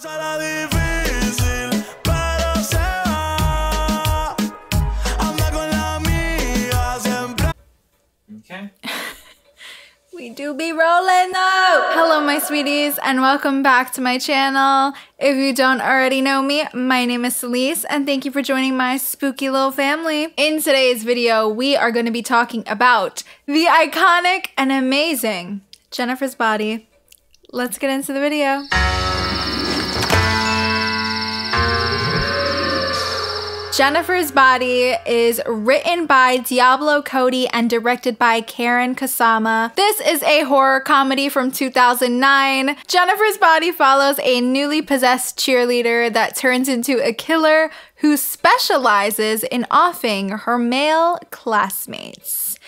Okay. We do be rolling though! Hello my sweeties and welcome back to my channel. If you don't already know me, my name is Celise and thank you for joining my spooky little family. In today's video, we are going to be talking about the iconic and amazing Jennifer's Body. Let's get into the video. Jennifer's Body is written by Diablo Cody and directed by Karen Kasama. This is a horror comedy from 2009. Jennifer's Body follows a newly possessed cheerleader that turns into a killer who specializes in offing her male classmates.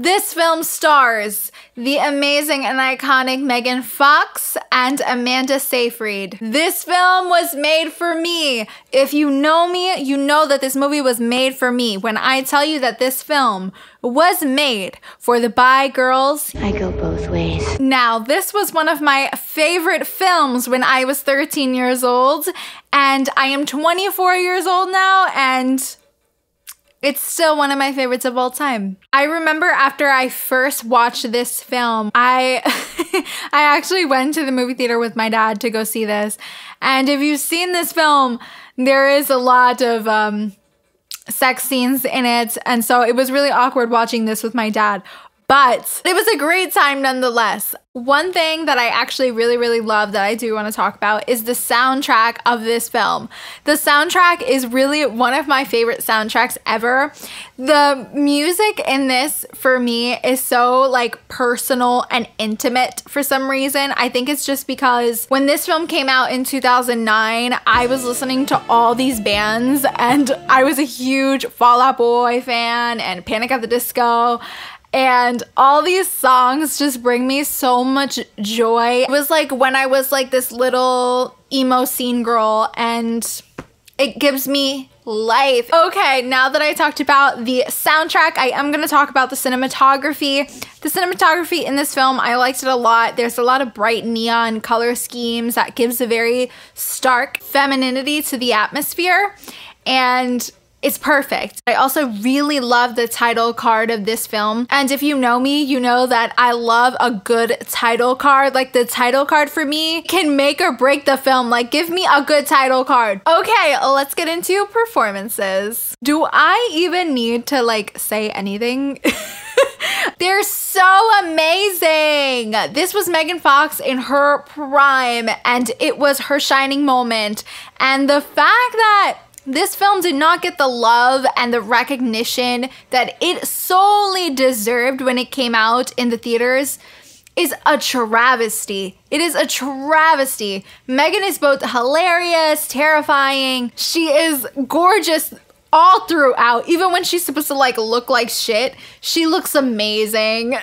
This film stars the amazing and iconic Megan Fox and Amanda Seyfried. This film was made for me. If you know me, you know that this movie was made for me. When I tell you that this film was made for the bi girls, I go both ways. Now, this was one of my favorite films when I was 13 years old, and I am 24 years old now, and it's still one of my favorites of all time. I remember after I first watched this film, I actually went to the movie theater with my dad to go see this. And if you've seen this film, there is a lot of sex scenes in it. And so it was really awkward watching this with my dad. But it was a great time nonetheless. One thing that I actually really love that I do want to talk about is the soundtrack of this film. The soundtrack is really one of my favorite soundtracks ever. The music in this, for me, is so like personal and intimate for some reason. I think it's just because when this film came out in 2009, I was listening to all these bands and I was a huge Fall Out Boy fan and Panic at the Disco. And all these songs just bring me so much joy. It was like when I was like this little emo scene girl, and it gives me life. Okay, now that I talked about the soundtrack, I am going to talk about the cinematography. The cinematography in this film, I liked it a lot. There's a lot of bright neon color schemes that gives a very stark femininity to the atmosphere, and it's perfect. I also really love the title card of this film. And if you know me, you know that I love a good title card. Like, the title card for me can make or break the film. Like, give me a good title card. Okay, let's get into performances. Do I even need to like say anything? They're so amazing. This was Megan Fox in her prime, and it was her shining moment. And the fact that this film did not get the love and the recognition that it solely deserved when it came out in the theaters is a travesty. It is a travesty. Megan is both hilarious, terrifying. She is gorgeous all throughout. Even when she's supposed to like look like shit, she looks amazing.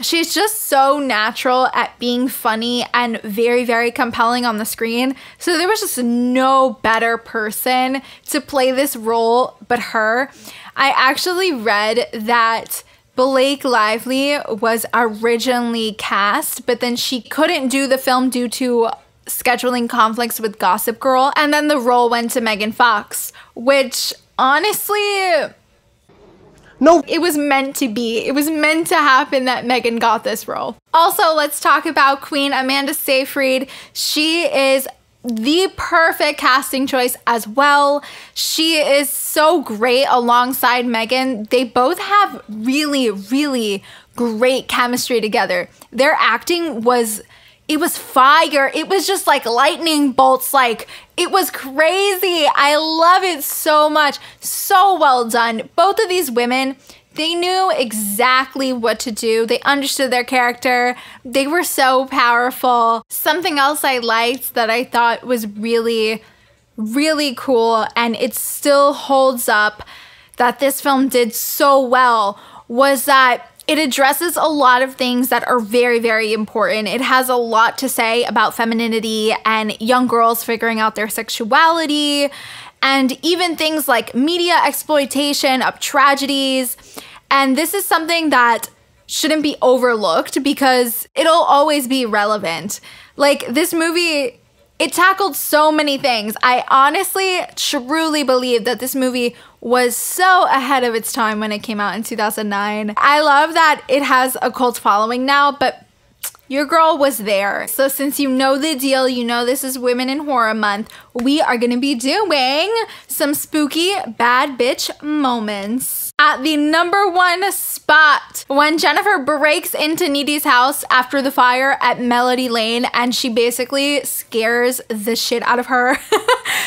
She's just so natural at being funny and very compelling on the screen. So there was just no better person to play this role but her. I actually read that Blake Lively was originally cast, but then she couldn't do the film due to scheduling conflicts with Gossip Girl, and then the role went to Megan Fox, which honestly, no, it was meant to be. It was meant to happen that Megan got this role. Also, let's talk about Queen Amanda Seyfried. She is the perfect casting choice as well. She is so great alongside Megan. They both have really great chemistry together. Their acting was, it was fire. It was just like lightning bolts. Like, it was crazy. I love it so much. So well done. Both of these women, they knew exactly what to do. They understood their character. They were so powerful. Something else I liked that I thought was really cool, and it still holds up, that this film did so well, was that it addresses a lot of things that are very important. It has a lot to say about femininity and young girls figuring out their sexuality, and even things like media exploitation of tragedies. And this is something that shouldn't be overlooked because it'll always be relevant. Like, this movie It tackled so many things. I honestly, truly believe that this movie was so ahead of its time when it came out in 2009. I love that it has a cult following now, but your girl was there. So since you know the deal, you know this is Women in Horror Month, we are gonna be doing some spooky bad bitch moments. At the #1 spot, when Jennifer breaks into Needy's house after the fire at Melody Lane and she basically scares the shit out of her.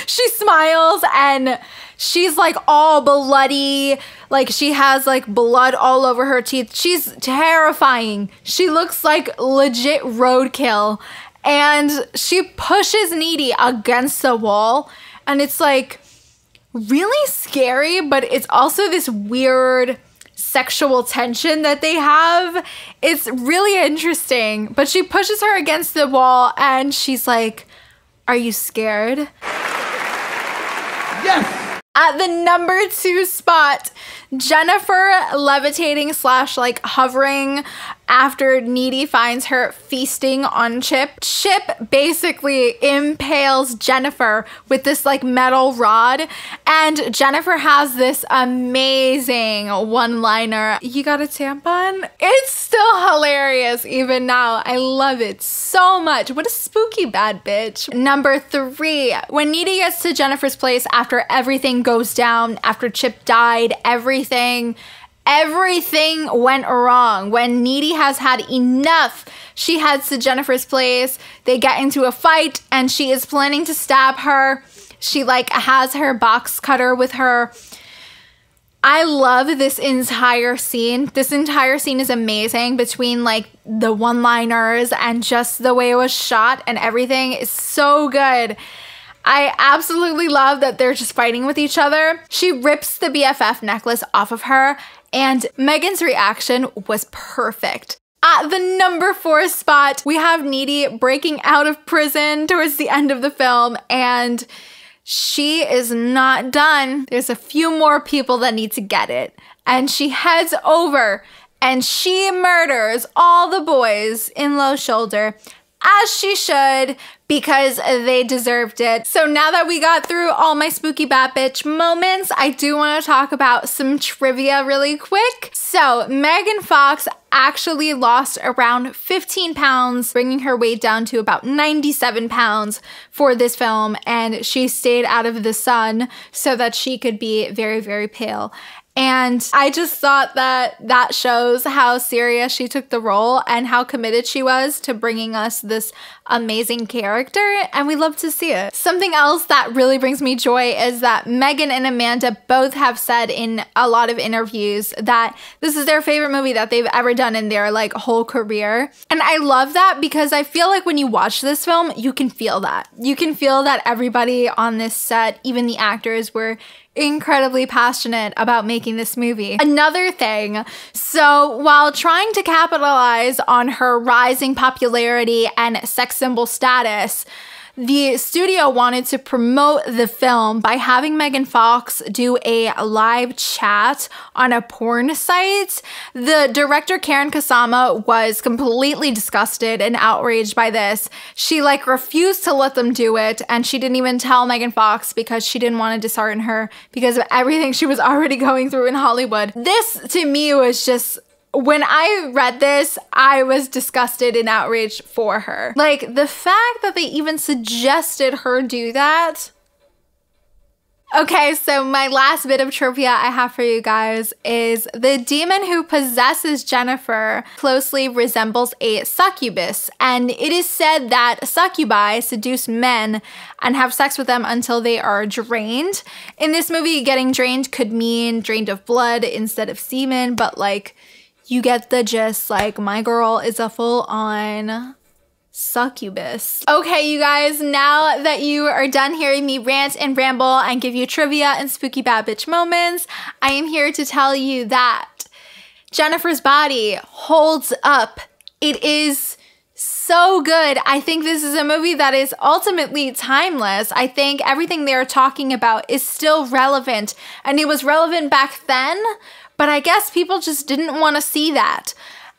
She smiles and she's like all bloody, like she has like blood all over her teeth. She's terrifying. She looks like legit roadkill. And she pushes Needy against the wall and it's like really scary, but it's also this weird sexual tension that they have. It's really interesting, but she pushes her against the wall and she's like, "Are you scared?" Yes! At the #2 spot, Jennifer levitating / like hovering after Needy finds her feasting on Chip. Chip basically impales Jennifer with this like metal rod, and Jennifer has this amazing one-liner, "You got a tampon?" It's still hilarious even now. I love it so much. What a spooky bad bitch. #3, when Needy gets to Jennifer's place after everything goes down, after Chip died, everything went wrong. When Needy has had enough, she heads to Jennifer's place. They get into a fight and she is planning to stab her. She like has her box cutter with her. I love this entire scene. This entire scene is amazing, between like the one-liners and just the way it was shot, and everything is so good. I absolutely love that they're just fighting with each other. She rips the BFF necklace off of her, and Megan's reaction was perfect. At the #4 spot, we have Needy breaking out of prison towards the end of the film, and she is not done. There's a few more people that need to get it. And she heads over and she murders all the boys in Low Shoulder, as she should, because they deserved it. So now that we got through all my spooky bad bitch moments, I do want to talk about some trivia really quick. So Megan Fox actually lost around 15 pounds, bringing her weight down to about 97 pounds for this film, and she stayed out of the sun so that she could be very, very pale. And I just thought that that shows how serious she took the role and how committed she was to bringing us this amazing character, and we love to see it. Something else that really brings me joy is that Megan and Amanda both have said in a lot of interviews that this is their favorite movie that they've ever done in their like whole career. And I love that because I feel like when you watch this film, you can feel that. You can feel that everybody on this set, even the actors, were incredibly passionate about making this movie. Another thing, so while trying to capitalize on her rising popularity and sex symbol status, the studio wanted to promote the film by having Megan Fox do a live chat on a porn site. The director, Karen Kasama, was completely disgusted and outraged by this. She like refused to let them do it, and she didn't even tell Megan Fox because she didn't want to dishearten her because of everything she was already going through in Hollywood. This to me was just, when I read this, I was disgusted and outraged for her. Like, the fact that they even suggested her do that. Okay, so my last bit of trivia I have for you guys is the demon who possesses Jennifer closely resembles a succubus, and it is said that succubi seduce men and have sex with them until they are drained. In this movie, getting drained could mean drained of blood instead of semen, but like, you get the gist. Like, my girl is a full-on succubus. Okay, you guys, now that you are done hearing me rant and ramble and give you trivia and spooky bad bitch moments, I am here to tell you that Jennifer's body holds up. It is so good. I think this is a movie that is ultimately timeless. I think everything they're talking about is still relevant, and it was relevant back then, but I guess people just didn't want to see that.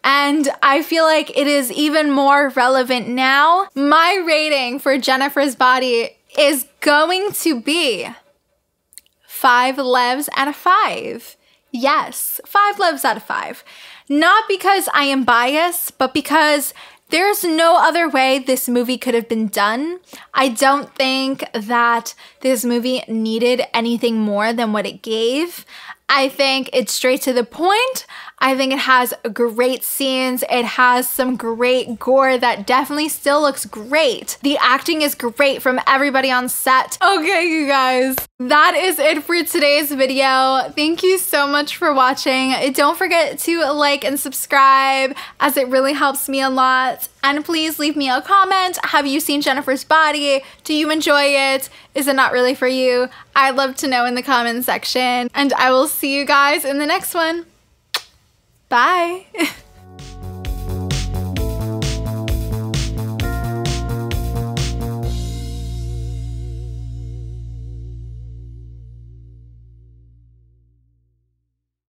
and I feel like it is even more relevant now. My rating for Jennifer's Body is going to be 5 levs out of 5. Yes, 5 levs out of 5. Not because I am biased, but because there's no other way this movie could have been done. I don't think that this movie needed anything more than what it gave. I think it's straight to the point. I think it has great scenes. It has some great gore that definitely still looks great. The acting is great from everybody on set. Okay, you guys, that is it for today's video. Thank you so much for watching. Don't forget to like and subscribe, as it really helps me a lot. And please leave me a comment. Have you seen Jennifer's Body? Do you enjoy it? Is it not really for you? I'd love to know in the comment section. And I will see you guys in the next one. Bye.